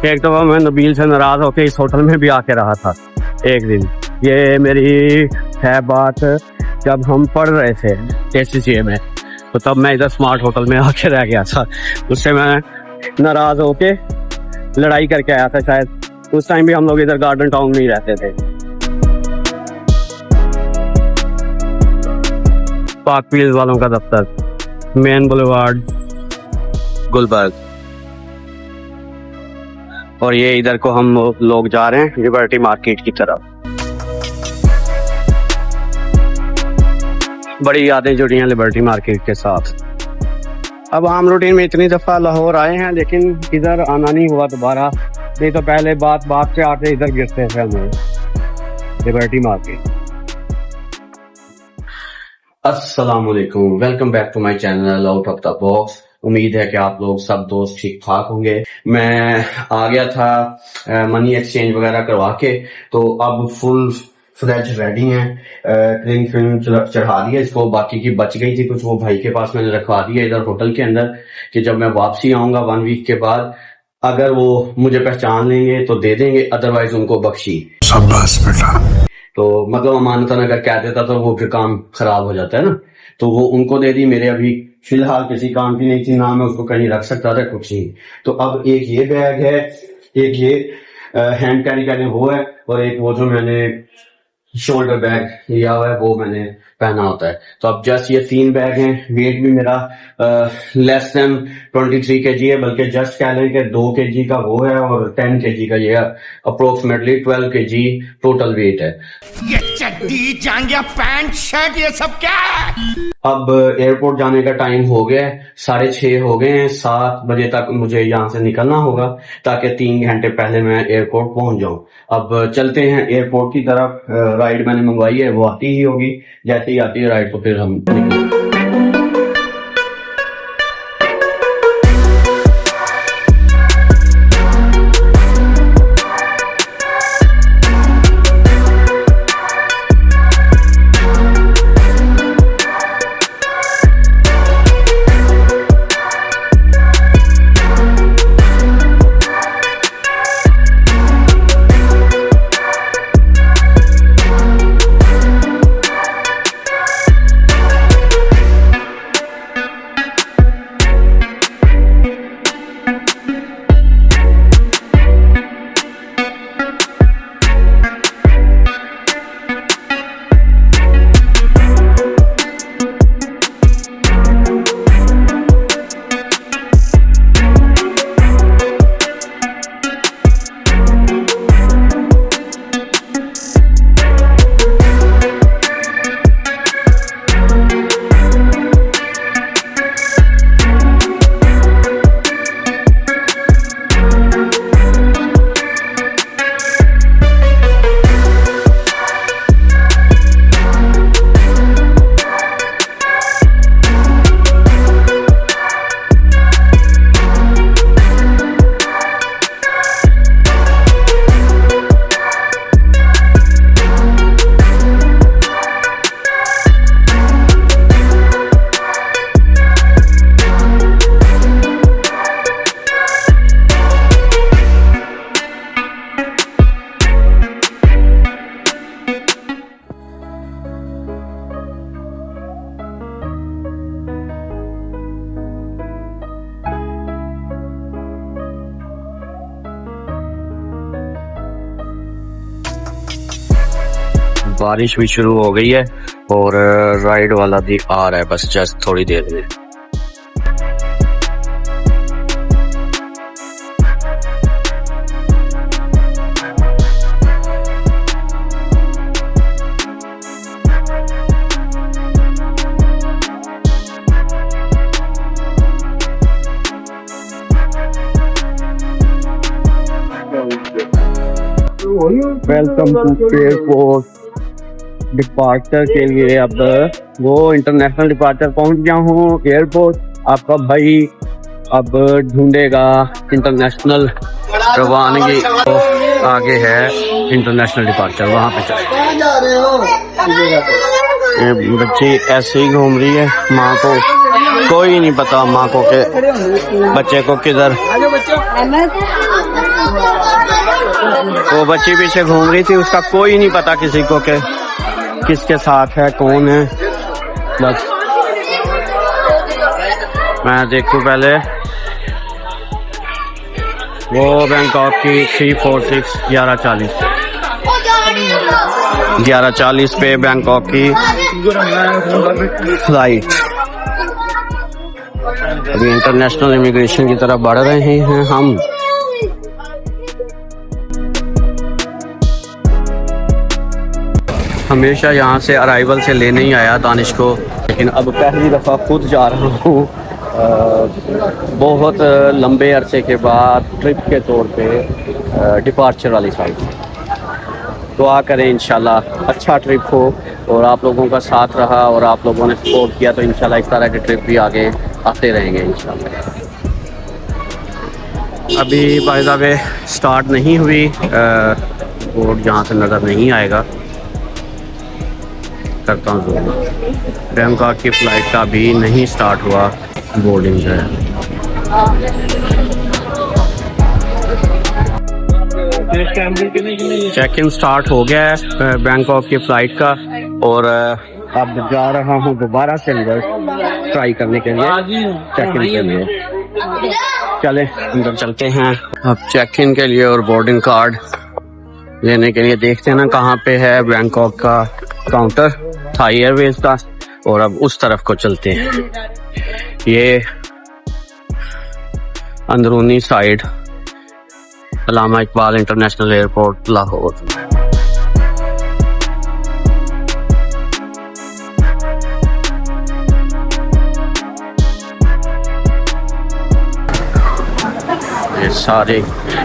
एक दफ़ा मैं नबील से नाराज़ होकर इस होटल में भी आके रहा था एक दिन। ये मेरी है बात जब हम पढ़ रहे थे KCCA में, तो तब मैं इधर स्मार्ट होटल में आके रह गया था। उससे मैं नाराज़ होके लड़ाई करके आया था शायद। उस टाइम भी हम लोग इधर गार्डन टाउन में ही रहते थे। पाक पील वालों का दफ्तर, मेन बुलेवार्ड, गुलबर्ग। और ये इधर को हम लोग जा रहे हैं लिबर्टी मार्केट की तरफ। बड़ी यादें जुड़ी हैं लिबर्टी मार्केट के साथ। अब आम रूटीन में इतनी दफ़ा लाहौर आए हैं लेकिन इधर आना नहीं हुआ दोबारा। नहीं तो पहले बात से आते इधर गिरते थे हमें लिबर्टी मार्केट। अस्सलामुअलैकुम, welcome back to my channel out of the box. उम्मीद है कि आप लोग सब दोस्त ठीक ठाक होंगे। मैं आ गया था मनी एक्सचेंज वगैरह करवा के, तो अब फुल फ्लेज रेडी हैं। क्लिंग फिल्म चढ़ा दी है इसको, बाकी की बच गई थी कुछ, वो भाई के पास मैंने रखवा दी है इधर होटल के अंदर, कि जब मैं वापसी आऊंगा 1 वीक के बाद, अगर वो मुझे पहचान लेंगे तो दे देंगे, अदरवाइज उनको बख्शी। शाबाश बेटा। तो मतलब अमानतन अगर कह देता तो वो फिर काम खराब हो जाता है ना, तो वो उनको दे दी। मेरे अभी फिलहाल किसी काम की नहीं थी, ना मैं उसको कहीं रख सकता था, कुछ नहीं। तो अब एक ये बैग है, एक ये हैंड कैरी करने वो है, और एक वो जो मैंने शोल्डर बैग लिया हुआ है वो मैंने पहना होता है। तो अब जस्ट ये 3 बैग हैं। वेट भी मेरा लेस देन 23 kg है, बल्कि जस्ट कह लें कि 2 kg का वो है और 10 kg का ये है। अप्रोक्सीमेटली 12 kg टोटल वेट है। ये चड्डी, जांघिया, पैंट, शर्ट, ये सब क्या है? अब एयरपोर्ट जाने का टाइम हो गया है, 6:30 हो गए हैं। 7 बजे तक मुझे यहाँ से निकलना होगा ताकि 3 घंटे पहले मैं एयरपोर्ट पहुंच जाऊं। अब चलते हैं एयरपोर्ट की तरफ। राइड मैंने मंगवाई है, वो आती ही होगी। जैसे ही आती है राइड तो फिर हम निकलेंगे। बारिश भी शुरू हो गई है और राइड वाला भी आ रहा है, बस जस्ट थोड़ी देर में। वेलकम टू एयरपोर्ट डिपार्चर के लिए। अब वो इंटरनेशनल डिपार्चर पहुंच गया हूँ एयरपोर्ट। आपका भाई अब ढूंढेगा इंटरनेशनल रवानगी, तो आगे है इंटरनेशनल डिपार्चर, वहाँ पे चले। ये बच्ची ऐसे ही घूम रही है, माँ को कोई नहीं पता माँ को के बच्चे को किधर। वो बच्ची पीछे घूम रही थी, उसका कोई नहीं पता किसी को के किसके साथ है, कौन है। बस मैं देखूं पहले वो बैंकॉक की 346 11:40 पे बैंकॉक की फ्लाइट। अभी इंटरनेशनल इमिग्रेशन की तरफ बढ़ रहे हैं हम। हमेशा यहाँ से अराइवल से लेने ही आया दानिश को, लेकिन अब पहली दफ़ा खुद जा रहा हूँ बहुत लंबे अरसे के बाद ट्रिप के तौर पे डिपार्चर वाली साइड। दुआ करें इंशाल्लाह अच्छा ट्रिप हो और आप लोगों का साथ रहा और आप लोगों ने सपोर्ट किया तो इंशाल्लाह इस तरह के ट्रिप भी आगे आते रहेंगे इंशाल्लाह। अभी बाय द वे स्टार्ट नहीं हुई, बोर्ड यहाँ से नज़र नहीं आएगा। करता हूँ बैंकॉक की फ़्लाइट का भी नहीं स्टार्ट हुआ बोर्डिंग जो है। चेक इन स्टार्ट हो गया है बैंकॉक की फ़्लाइट का और अब जा रहा हूँ दोबारा से अंदर ट्राई करने के लिए चेक इन के लिए। चले अंदर चलते हैं अब चेक इन के लिए और बोर्डिंग कार्ड लेने के लिए। देखते हैं ना कहाँ पे है बैंकॉक का काउंटर थाई एयरवेज का, और अब उस तरफ को चलते हैं। ये अंदरूनी साइड अल्लामा इकबाल इंटरनेशनल एयरपोर्ट लाहौर।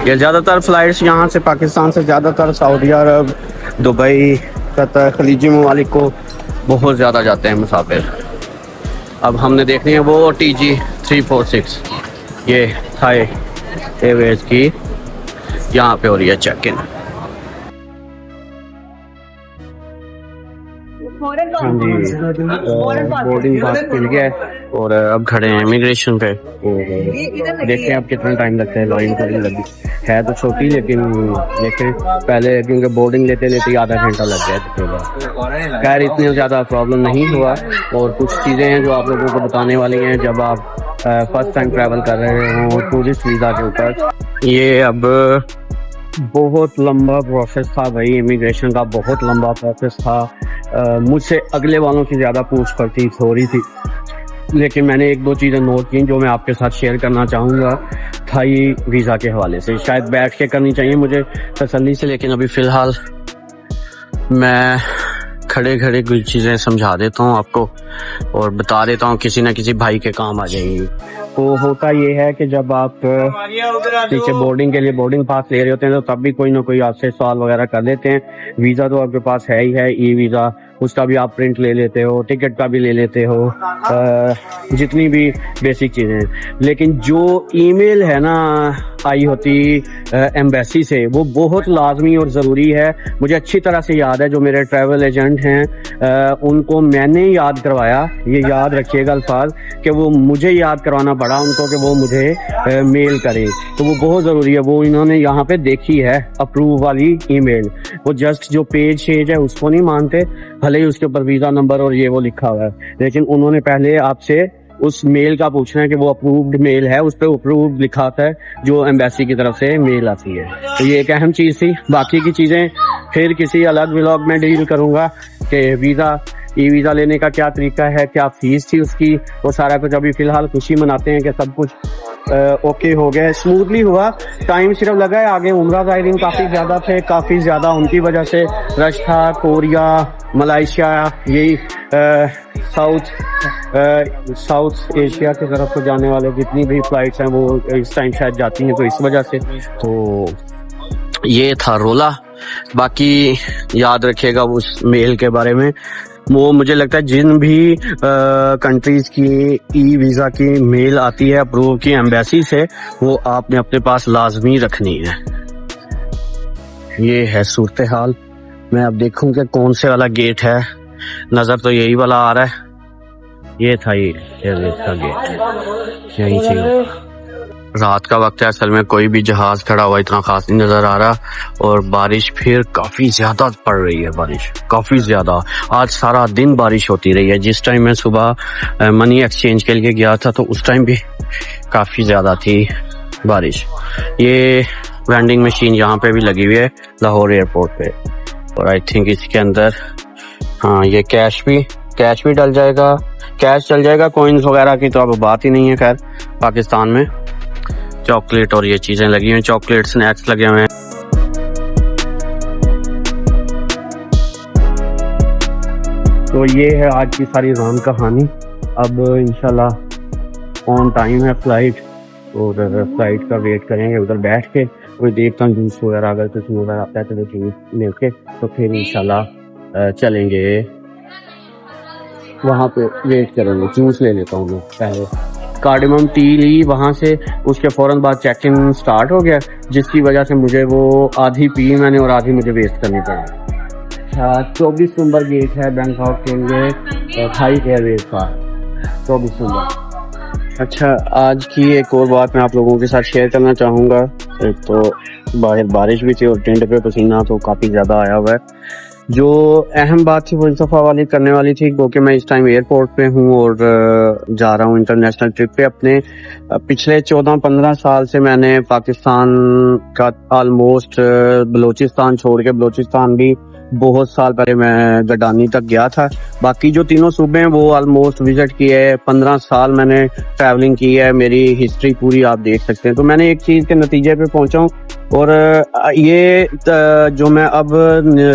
ये ज़्यादातर फ्लाइट्स यहाँ से पाकिस्तान से ज़्यादातर सऊदी अरब, दुबई, कतर, खलीजी ममालिक को बहुत ज़्यादा जाते हैं मुसाफिर। अब हमने देखनी है वो TG 346, ये थाई एयरवेज की यहाँ पे हो रही है चेक इन। बोर्डिंग पास मिल गया है और अब खड़े हैं इमिग्रेशन पे और देखते हैं अब कितना टाइम लगता है। लाइन तो नहीं लगी है तो छोटी, लेकिन देखें पहले क्योंकि बोर्डिंग लेते लेते आधा घंटा लग गया तकरीबन। खैर इतनी ज़्यादा प्रॉब्लम नहीं हुआ और कुछ चीज़ें हैं जो आप लोगों को बताने वाली हैं जब आप फर्स्ट टाइम ट्रैवल कर रहे हों टूरिस्ट वीज़ा के ऊपर। ये अब बहुत लंबा प्रोसेस था भाई, इमिग्रेशन का बहुत लंबा प्रोसेस था। मुझसे अगले वालों की ज़्यादा पूछ पड़ती हो रही थी, लेकिन मैंने एक दो चीज़ें नोट की जो मैं आपके साथ शेयर करना चाहूँगा थाई वीज़ा के हवाले से। शायद बैठ के करनी चाहिए मुझे तसल्ली से, लेकिन अभी फ़िलहाल मैं खड़े खड़े कुछ चीज़ें समझा देता हूँ आपको और बता देता हूँ, किसी न किसी भाई के काम आ जाएंगी। तो होता ये है कि जब आप पीछे बोर्डिंग के लिए बोर्डिंग पास ले रहे होते हैं तो तब भी कोई ना कोई आपसे सवाल वगैरह कर लेते हैं। वीज़ा तो आपके पास है ही है, ई वीज़ा, उसका भी आप प्रिंट ले लेते हो, टिकट का भी ले लेते हो, जितनी भी बेसिक चीज़ें। लेकिन जो ईमेल है ना आई होती एम्बेसी से, वो बहुत लाजमी और ज़रूरी है। मुझे अच्छी तरह से याद है, जो मेरे ट्रैवल एजेंट हैं उनको मैंने याद करवाया, ये याद रखिएगा अल्फाज, कि वो मुझे याद करवाना पड़ा उनको कि वो मुझे मेल करें। तो वो बहुत ज़रूरी है। वो इन्होंने यहाँ पे देखी है अप्रूव वाली ईमेल, वो जस्ट जो पेज शेज है उसको नहीं मानते, भले ही उसके ऊपर वीज़ा नंबर और ये वो लिखा हुआ है, लेकिन उन्होंने पहले आपसे उस मेल का पूछना है कि वो अप्रूव्ड मेल है, उस पर अप्रूव्ड लिखा होता है जो एम्बेसी की तरफ से मेल आती है। तो ये एक अहम चीज़ थी। बाकी की चीज़ें फिर किसी अलग व्लॉग में डील करूँगा कि वीज़ा ई वीज़ा लेने का क्या तरीका है, क्या फीस थी उसकी, वो सारा कुछ। अभी फ़िलहाल खुशी मनाते हैं कि सब कुछ ओके हो गया, स्मूथली हुआ। टाइम सिर्फ लगा है, आगे उम्रा ज़ायरीन काफ़ी ज़्यादा थे, काफ़ी ज़्यादा उनकी वजह से रश था। कोरिया, मलाइशिया, यही साउथ एशिया की तरफ को जाने वाले जितनी भी फ़्लाइट्स हैं वो इस टाइम शायद जाती हैं, तो इस वजह से तो ये था रोला। बाकी याद रखिएगा उस मेल के बारे में, वो मुझे लगता है जिन भी कंट्रीज़ की ई वीज़ा की मेल आती है अप्रूव की एम्बेसी से, वो आपने अपने पास लाजमी रखनी है। ये है सूरत हाल। मैं अब देखूं कि कौन से वाला गेट है, नज़र तो यही वाला आ रहा है, ये था ये एयरवेज का गेट, यहीं से। रात का वक्त है, असल में कोई भी जहाज खड़ा हुआ इतना खास नहीं नजर आ रहा, और बारिश फिर काफी ज्यादा पड़ रही है, बारिश काफी ज्यादा। आज सारा दिन बारिश होती रही है। जिस टाइम मैं सुबह मनी एक्सचेंज के लिए गया था तो उस टाइम भी काफी ज्यादा थी बारिश। ये वेंडिंग मशीन यहाँ पे भी लगी हुई है लाहौर एयरपोर्ट पे, और आई थिंक इसके अंदर हाँ ये कैश भी डल जाएगा, कैश चल जाएगा। कॉइन्स वगैरह की तो अब बात ही नहीं है। खैर पाकिस्तान में चॉकलेट और ये चीजें लगी हुई हैं, चॉकलेट स्नैक्स लगे हुए हैं। तो ये है आज की सारी राम कहानी। अब इंशाल्लाह ऑन टाइम है फ्लाइट, और फ्लाइट का वेट करेंगे उधर बैठ के। कोई देखता हूँ जूस वगैरह अगर कुछ नजर आता है तो जूस लेके तो फिर इंशाल्लाह चलेंगे वहाँ पे, वेट करेंगे। जूस ले लेता हूँ मैं पहले, कार्डिमम टी ली वहाँ से, उसके फौरन बाद चेक इन स्टार्ट हो गया, जिसकी वजह से मुझे वो आधी पी मैंने और आधी मुझे वेस्ट करनी पड़ी। 24 नंबर गेट है बैंकॉक के लिए थाई एयरवेज का, 24 नंबर। अच्छा, आज की एक और बात मैं आप लोगों के साथ शेयर करना चाहूँगा। एक तो बाहर बारिश भी थी और टेंट पे पसीना तो काफ़ी ज़्यादा आया हुआ है। जो अहम बात थी वो इस्तफा वाली करने वाली थी, क्योंकि मैं इस टाइम एयरपोर्ट पे हूँ और जा रहा हूँ इंटरनेशनल ट्रिप पे अपने। पिछले 14-15 साल से मैंने पाकिस्तान का ऑलमोस्ट बलूचिस्तान छोड़ के, बलूचिस्तान भी बहुत साल पहले मैं गडानी तक गया था, बाकी जो तीनों सूबे हैं वो ऑलमोस्ट विजिट किए है। 15 साल मैंने ट्रैवलिंग की है, मेरी हिस्ट्री पूरी आप देख सकते हैं। तो मैंने एक चीज के नतीजे पे पहुंचा हूँ, और ये जो मैं अब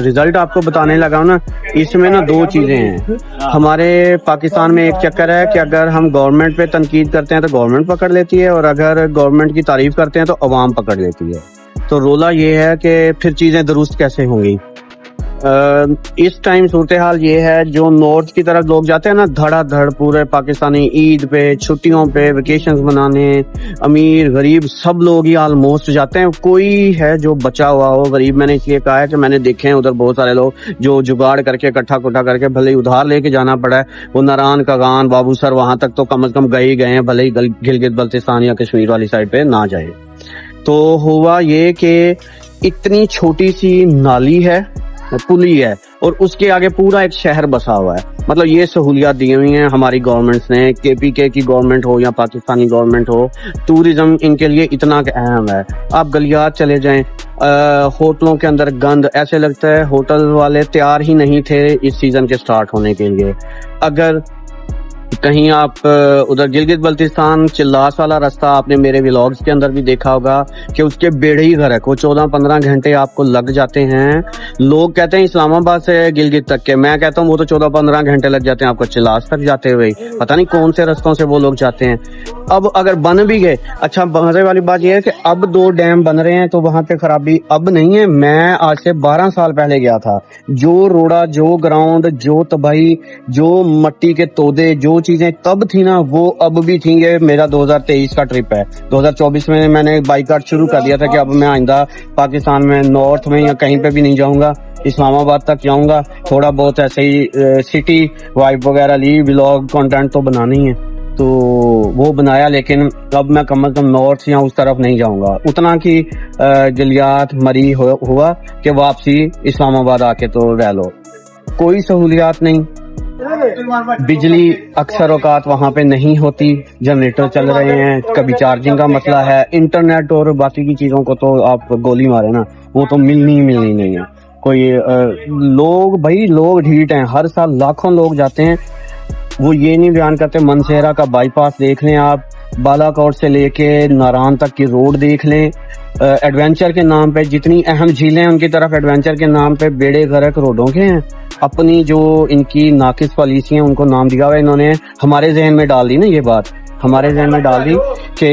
रिजल्ट आपको बताने लगा हूँ ना, इसमें ना दो चीजें हैं। हमारे पाकिस्तान में एक चक्कर है कि अगर हम गवर्नमेंट पे तनकीद करते हैं तो गवर्नमेंट पकड़ लेती है, और अगर गवर्नमेंट की तारीफ करते हैं तो अवाम पकड़ लेती है। तो रोला ये है कि फिर चीजें दुरुस्त कैसे होंगी। इस टाइम सूरत हाल ये है, जो नॉर्थ की तरफ लोग जाते हैं ना धड़ाधड़ पूरे पाकिस्तानी, ईद पे, छुट्टियों पे, वेकेशंस मनाने, अमीर गरीब सब लोग ही ऑलमोस्ट जाते हैं। कोई है जो बचा हुआ हो गरीब, मैंने इसलिए कहा है कि मैंने देखे हैं उधर बहुत सारे लोग जो जुगाड़ करके इकट्ठा कुट्ठा करके, भले ही उधार लेके जाना पड़ा है, वो नारायण कगान बाबू सर वहां तक तो कम से कम गए ही गए हैं, भले ही गिलगित बल्तिस्तान या कश्मीर वाली साइड पे ना जाए। तो हुआ ये कि इतनी छोटी सी नाली है, पुली है, और उसके आगे पूरा एक शहर बसा हुआ है। मतलब ये सहूलियात दी हुई हैं हमारी गवर्नमेंट्स ने, केपीके की गवर्नमेंट हो या पाकिस्तानी गवर्नमेंट हो, टूरिज्म इनके लिए इतना अहम है। आप गलियात चले जाएं, होटलों के अंदर गंद, ऐसे लगता है होटल वाले तैयार ही नहीं थे इस सीजन के स्टार्ट होने के लिए। अगर कहीं आप उधर गिलगित बल्तिस्तान चिल्लास वाला रास्ता आपने मेरे व्लॉग्स के अंदर भी देखा होगा कि उसके बेड़े ही घर है, वो 14-15 घंटे आपको लग जाते हैं। लोग कहते हैं इस्लामाबाद से गिलगित तक के, मैं कहता हूँ वो तो 14-15 घंटे लग जाते हैं आपको चिल्लास तक जाते हुए। पता नहीं कौन से रास्तों से वो लोग जाते हैं। अब अगर बन भी गए, अच्छा मजे वाली बात यह है कि अब 2 डैम बन रहे हैं तो वहां पे खराबी अब नहीं है। मैं आज से 12 साल पहले गया था, जो रोड़ा, जो ग्राउंड, जो तबाही, जो मट्टी के तोदे, जो चीजें तब थी ना वो अब भी थी। ये मेरा 2023 का ट्रिप है। 2024 में मैंने बाइकाट शुरू कर दिया था कि अब मैं आइंदा पाकिस्तान में नॉर्थ में या कहीं पे भी नहीं जाऊंगा, इस्लामाबाद तक जाऊंगा। थोड़ा बहुत ऐसे ही सिटी वाइब वगैरह ली, व्लॉग कंटेंट तो बनाना ही है, तो वो बनाया। लेकिन अब मैं कम से कम नॉर्थ या उस तरफ नहीं जाऊंगा, उतना की गलियात मरी हुआ कि वापसी इस्लामाबाद आके तो रह लो। कोई सहूलियात नहीं, बिजली अक्सर औकात वहां पे नहीं होती, जनरेटर चल रहे हैं, कभी चार्जिंग का मसला है, इंटरनेट और बाकी की चीजों को तो आप गोली मारे ना, वो तो मिलनी नहीं है। कोई लोग ढीठ हैं, हर साल लाखों लोग जाते हैं। वो ये नहीं बयान करते। मनसेरा का बाईपास देख लें आप, बालाकोट से लेके नारायण तक की रोड देख लें। एडवेंचर के नाम पे जितनी अहम झीलें उनकी तरफ एडवेंचर के नाम पे बेड़े गर्क रोडों के हैं। अपनी जो इनकी नाकिस पॉलिसी है उनको नाम दिया हुआ है इन्होंने, हमारे जहन में डाल दी ना, ये बात हमारे जहन में डाल दी कि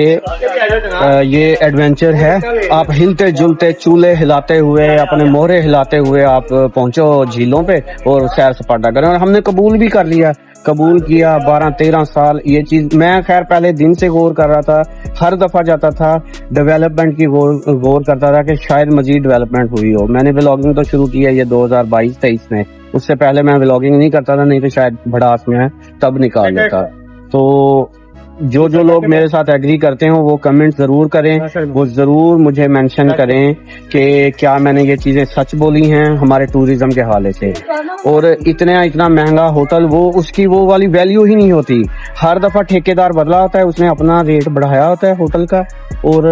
ये एडवेंचर है। आप हिलते जुलते चूल्हे हिलाते हुए, अपने मोहरे हिलाते हुए आप पहुंचो झीलों पे और सैर सपाटा करें। और हमने कबूल भी कर लिया, कबूल किया। 12-13 साल ये चीज मैं खैर पहले दिन से गौर कर रहा था, हर दफा जाता था डेवलपमेंट की गौर करता था कि शायद मजीद डेवलपमेंट हुई हो। मैंने व्लॉगिंग तो शुरू की है ये 2022-23 में, उससे पहले मैं व्लॉगिंग नहीं करता था, नहीं तो शायद भड़ास में है तब निकाल लेता। तो जो जो लोग मेरे साथ एग्री करते हैं वो कमेंट जरूर करें, वो जरूर मुझे मेंशन करें कि क्या मैंने ये चीजें सच बोली हैं हमारे टूरिज्म के हवाले से। और इतना महंगा होटल, वो उसकी वो वाली वैल्यू ही नहीं होती। हर दफा ठेकेदार बदला होता है, उसने अपना रेट बढ़ाया होता है होटल का, और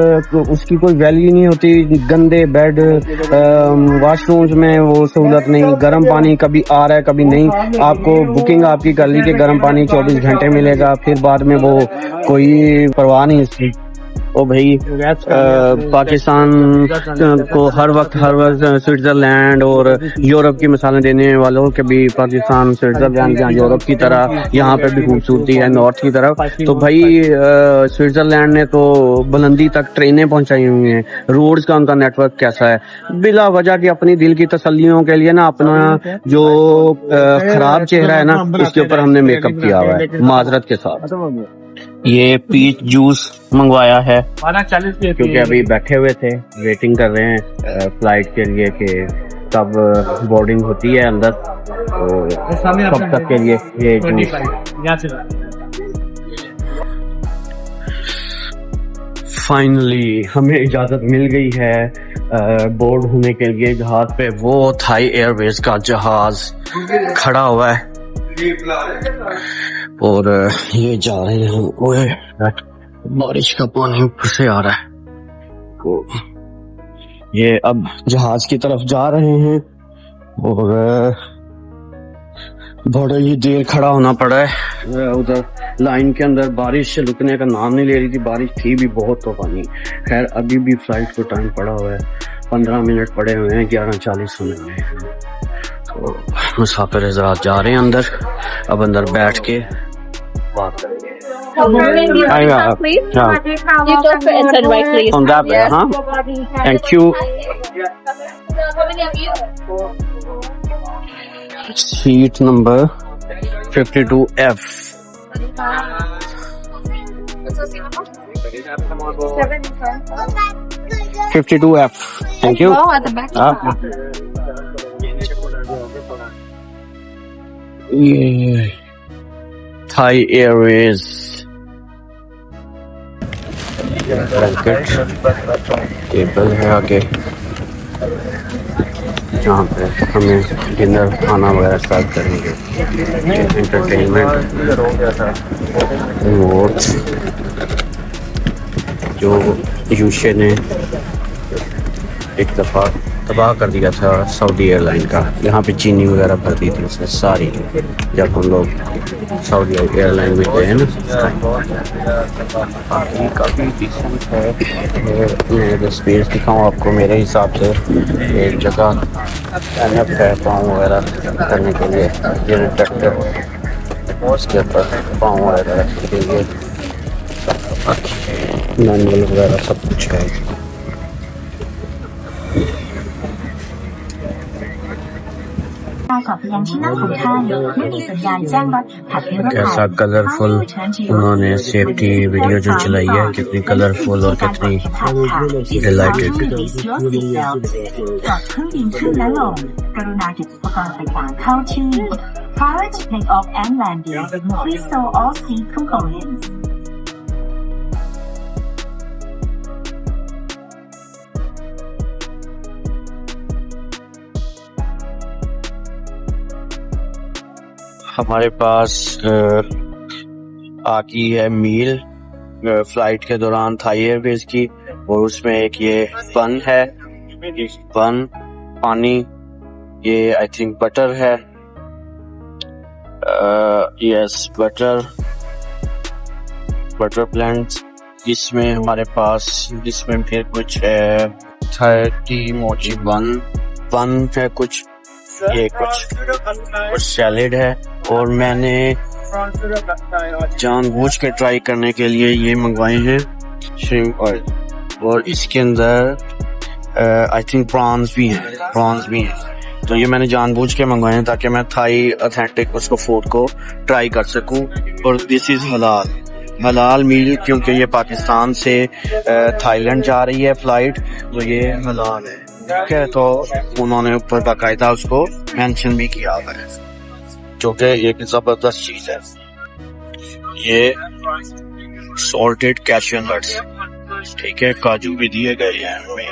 उसकी कोई वैल्यू नहीं होती। गंदे बेड, वॉशरूम्स में वो सहूलत नहीं, गर्म पानी कभी आ रहा है कभी नहीं। आपको बुकिंग आपकी कर ली कि गर्म पानी 24 घंटे मिलेगा, फिर बाद में वो कोई परवाह नहीं इसकी। ओ भाई, पाकिस्तान को हर वक्त स्विट्जरलैंड और यूरोप की मिसालें देने वालों के भी पाकिस्तान स्विट्जरलैंड या यूरोप की तरह यहाँ पे भी खूबसूरती है नॉर्थ की तरफ। तो भाई स्विट्जरलैंड ने तो बुलंदी तक ट्रेनें पहुंचाई हुई हैं। रोड्स का उनका नेटवर्क कैसा है, बिला वजह की अपनी दिल की तसल्लियों के लिए ना अपना जो खराब चेहरा है ना, इसके ऊपर हमने मेकअप किया हुआ है माजरत के साथ। ये पीच जूस मंगवाया है क्योंकि अभी बैठे हुए थे, वेटिंग कर रहे हैं फ्लाइट के लिए कि कब बोर्डिंग होती है अंदर, तो कब तक के लिए ये जूस। फाइनली हमें इजाजत मिल गई है बोर्ड होने के लिए जहाज पे। वो थाई एयरवेज का जहाज खड़ा हुआ है और ये जा रहे हैं। ओए बारिश का पानी ऊपर से आ रहा है। तो ये अब जहाज की तरफ जा रहे हैं और बड़ा ही देर खड़ा होना पड़ा है उधर लाइन के अंदर। बारिश रुकने का नाम नहीं ले रही थी, बारिश थी भी बहुत तूफानी। खैर अभी भी फ्लाइट को टाइम पड़ा हुआ है, 15 मिनट पड़े हुए हैं, 11:40 होने में। तो मुसाफिर हज़रात जा रहे हैं अंदर, अब अंदर बैठ के बात करेंगे। Thank you. Seat number 52F। Thank you. ये थाई एयरवेज ब्लैंकेट टेबल है आगे, जहाँ पे हमें डिनर खाना वगैरह सर्व करेंगे। एंटरटेनमेंट रिमोट जो यूशे ने एक दफ़ा तबाह कर दिया था सऊदी एयरलाइन का। यहाँ पे चीनी वगैरह भर दी थी उसने सारी, जब हम लोग सऊदी एयरलाइन में गए ना। काफ़ी डिसेंट है। मैं तस्वीर दिखाऊँ आपको। मेरे हिसाब से एक जगह एनएफ है पाँव वगैरह करने के लिए, ये ट्रैक्टर उसके ऊपर पाँव वगैरह रखने के लिए मैनुअल वगैरह सब कुछ है। कैसा कलरफुल उन्होंने सेफ्टी वीडियो जो चलाई है, कितनी कलरफुल और कितनी डिलाइटेड। हमारे पास आकी है मील फ्लाइट के दौरान थाई एयरवेज की, और उसमें एक ये बन है, बन पानी, ये आई थिंक बटर है, यस बटर प्लांट्स। इसमें हमारे पास इसमें फिर कुछ 30 मोची बन है, कुछ ये कुछ सैलेड है। और मैंने जानबूझ के ट्राई करने के लिए ये मंगवाए हैं श्रिम्प ऑयल, और इसके अंदर आई थिंक प्रॉन्स भी हैं। तो ये मैंने जानबूझ के मंगवाए हैं ताकि मैं थाई ऑथेंटिक उसको फूड को ट्राई कर सकूं। और दिस इज हलाल, हलाल मील, क्योंकि ये पाकिस्तान से थाईलैंड जा रही है फ्लाइट, तो ये हलाल है, ठीक है। तो उन्होंने ऊपर बाकायदा उसको मेंशन भी किया हुआ है, जो कि एक जबरदस्त चीज है। ये सॉल्टेड कैश्यू नट्स, ठीक है, काजू भी दिए गए हैं हमें,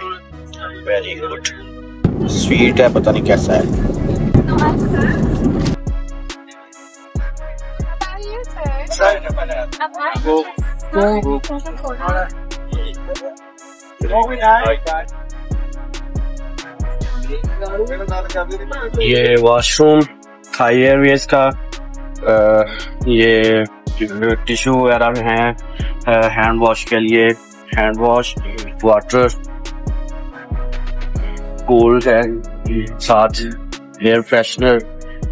वेरी गुड। स्वीट है, पता नहीं कैसा है। ये वॉशरूम थाई एयरवेज का, ये टिश्यू वगैरह हैं हैंड वॉश के लिए, हैंड वॉश, वाटर, कोल्ड है, साथ हेयर फ्रेशनर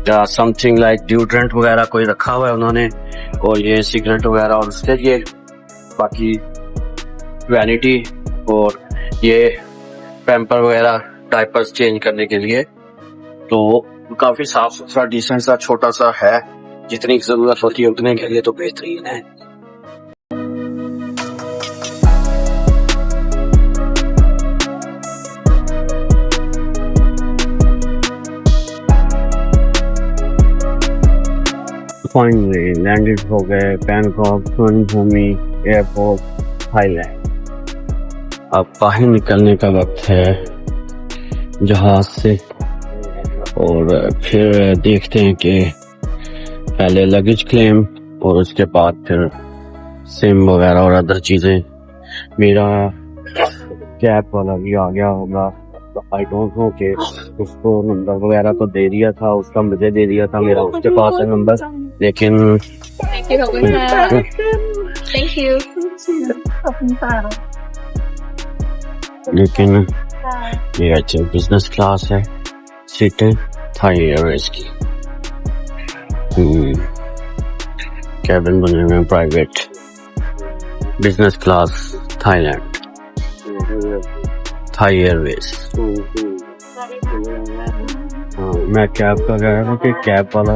या समथिंग लाइक ड्यूड्रेंट वगैरह कोई रखा हुआ है उन्होंने, और ये सिगरेट वगैरह, और उसके लिए बाकी वैनिटी, और ये पैम्पर वगैरह, डायपर्स चेंज करने के लिए। तो काफी साफ सुथरा डिसेंट सा छोटा सा है, जितनी जरूरत होती है उतने के लिए तो बेहतरीन है। फाइनली लैंडेड हो गए बैंकॉक स्वर्ण एयरपोर्ट थाईलैंड। अब बाहर निकलने का वक्त है जहाज से, और फिर देखते हैं कि पहले लगेज क्लेम और उसके बाद फिर सिम वगैरह और अदर चीजें। मेरा कैब वाला भी आ गया होगा, आई डोंट नो कि उसको नंबर वगैरह तो दे दिया था, उसका मुझे दे दिया था, मेरा उसके पास है नंबर, लेकिन लेकिन ये अच्छी बिजनेस क्लास है, सीटें थाई एयरवेज की, कैबिन बने हुए private, business class Thailand, Thai Airways. हाँ, मैं कैब का कह रहा था कि कैब वाला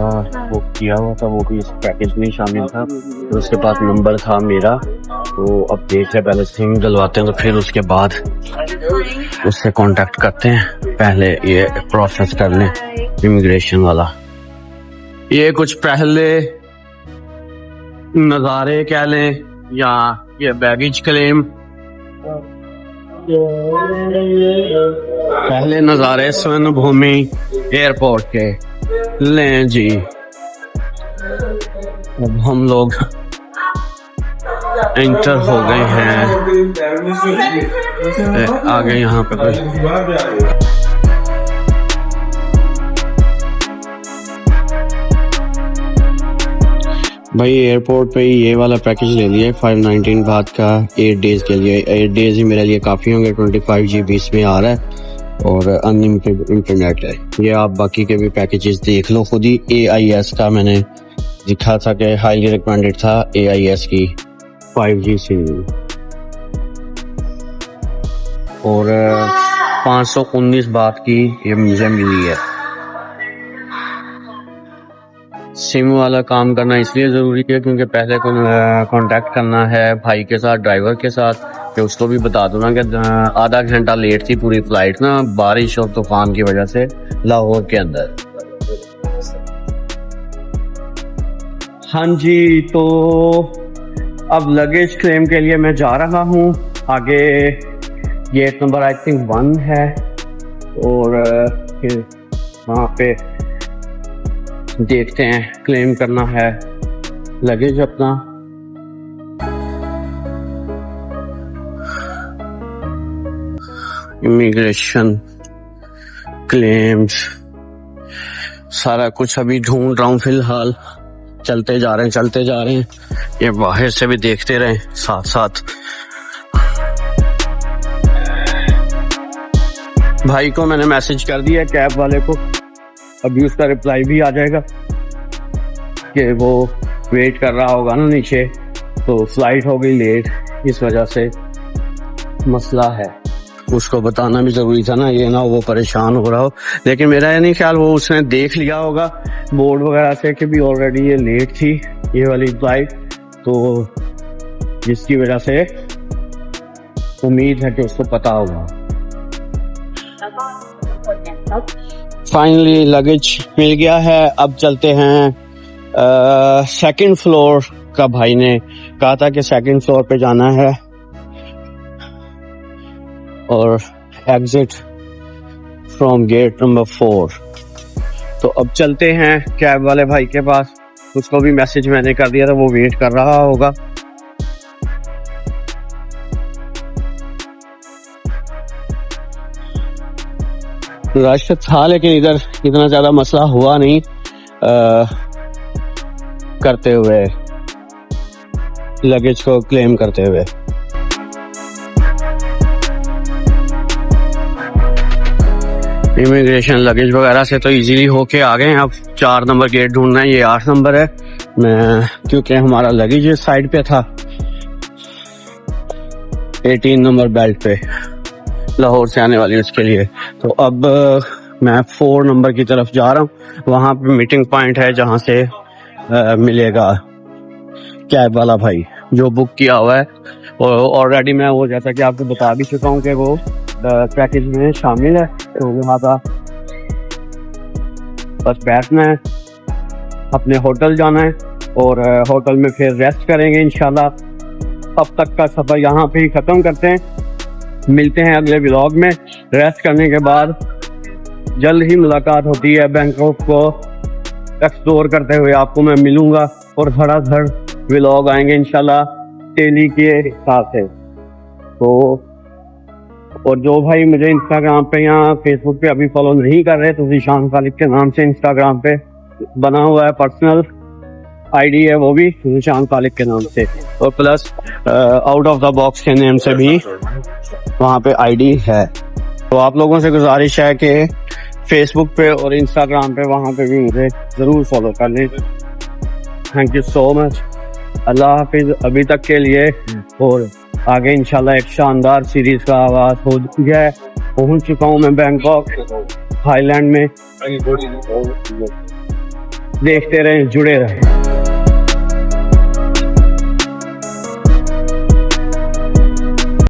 बुक किया हुआ था, वो भी इस पैकेज में शामिल था, तो उसके पास नंबर था मेरा, तो अब देख रहे पहले सिम डलवाते हैं, तो फिर उसके बाद उससे कांटेक्ट करते हैं, पहले ये प्रोसेस कर लें इमिग्रेशन वाला। ये कुछ पहले नज़ारे कह लें या ये बैगेज क्लेम, पहले नज़ारे स्वर्ण भूमि एयरपोर्ट के लें जी। अब हम लोग एंटर हो गए हैं, आगे यहाँ पे भाई एयरपोर्ट पे ये वाला पैकेज ले लिया 519 बात का 8 डेज के लिए। 8 डेज ही मेरे लिए काफ़ी होंगे, 25 GB इसमें आ रहा है और अनलिमिटेड इंटरनेट है। ये आप बाकी के भी पैकेजेस देख लो खुद ही। AIS का मैंने दिखा था कि हाईली रिकमेंडेड था AIS की 5G सिम, और 519 बात की ये मुझे मिली है। सिम वाला काम करना इसलिए ज़रूरी है क्योंकि पहले कांटेक्ट करना है भाई के साथ, ड्राइवर के साथ, कि उसको भी बता दूँ ना कि आधा घंटा लेट थी पूरी फ्लाइट ना, बारिश और तूफान की वजह से लाहौर के अंदर। हाँ जी, तो अब लगेज क्लेम के लिए मैं जा रहा हूँ आगे। गेट नंबर आई थिंक 1 है, और फिर वहाँ पे देखते हैं, क्लेम करना है लगेज अपना। इमिग्रेशन क्लेम्स सारा कुछ अभी ढूंढ रहा हूँ फिलहाल। चलते जा रहे हैं, ये बाहर से भी देखते रहें साथ साथ। भाई को मैंने मैसेज कर दिया कैब वाले को, अभी उसका रिप्लाई भी आ जाएगा कि वो वेट कर रहा होगा ना नीचे, तो फ्लाइट हो गई लेट, इस वजह से मसला है। उसको बताना भी जरूरी था ना, ये ना वो परेशान हो रहा हो। लेकिन मेरा ये नहीं ख्याल वो उसने देख लिया होगा बोर्ड वगैरह से कि भी ऑलरेडी ये लेट थी ये वाली फ्लाइट, तो जिसकी वजह से उम्मीद है कि उसको पता होगा। फाइनली लगेज मिल गया है। अब चलते हैं सेकंड फ्लोर का। भाई ने कहा था कि सेकंड फ्लोर पे जाना है और एग्जिट फ्रॉम गेट नंबर 4। तो अब चलते हैं कैब वाले भाई के पास। उसको भी मैसेज मैंने कर दिया था, वो वेट कर रहा होगा। रश था लेकिन इधर इतना ज्यादा मसला हुआ नहीं करते हुए, लगेज को क्लेम करते हुए। इमिग्रेशन लगेज वगैरह से तो इजीली होके आ गए हैं। अब 4 नंबर गेट ढूंढना है, ये 8 नंबर है। मैं क्योंकि हमारा लगेज इस साइड पे था, 18 नंबर बेल्ट पे लाहौर से आने वाली उसके लिए। तो अब मैं 4 नंबर की तरफ जा रहा हूँ। वहां पे मीटिंग पॉइंट है जहां से मिलेगा कैब वाला भाई जो बुक किया हुआ है। और ऑलरेडी मैं वो जैसा कि आपको बता भी चुका हूँ कि वो पैकेज में शामिल है। तो वहाँ का बस बैठना है, अपने होटल जाना है और होटल में फिर रेस्ट करेंगे इंशाल्लाह। अब तक का सफर यहाँ पे ही खत्म करते हैं। मिलते हैं अगले व्लॉग में। रेस्ट करने के बाद जल्द ही मुलाकात होती है। बैंकॉक को एक्सप्लोर करते हुए आपको मैं मिलूंगा और धड़ाधड़ व्लॉग आएंगे इंशाल्लाह डेली के हिसाब से। तो और जो भाई मुझे इंस्टाग्राम पे या फेसबुक पे अभी फॉलो नहीं कर रहे तो ज़ीशान खालिद के नाम से इंस्टाग्राम पे बना हुआ है, पर्सनल आईडी है वो भी ज़ीशान खालिद के नाम से। और plus out of the box के नेम से भी वहाँ पे आईडी है। तो आप लोगों से गुजारिश है कि फेसबुक पे और इंस्टाग्राम पे वहाँ पे भी मुझे ज़रूर फॉलो कर लें। Thank you so much. अल्लाह हाफिज अभी तक के लिए। और आगे इंशाल्लाह एक शानदार सीरीज का आगाज हो गया है। पहुंच चुका हूँ मैं बैंकॉक थाईलैंड में। देखते रहें, जुड़े रहें।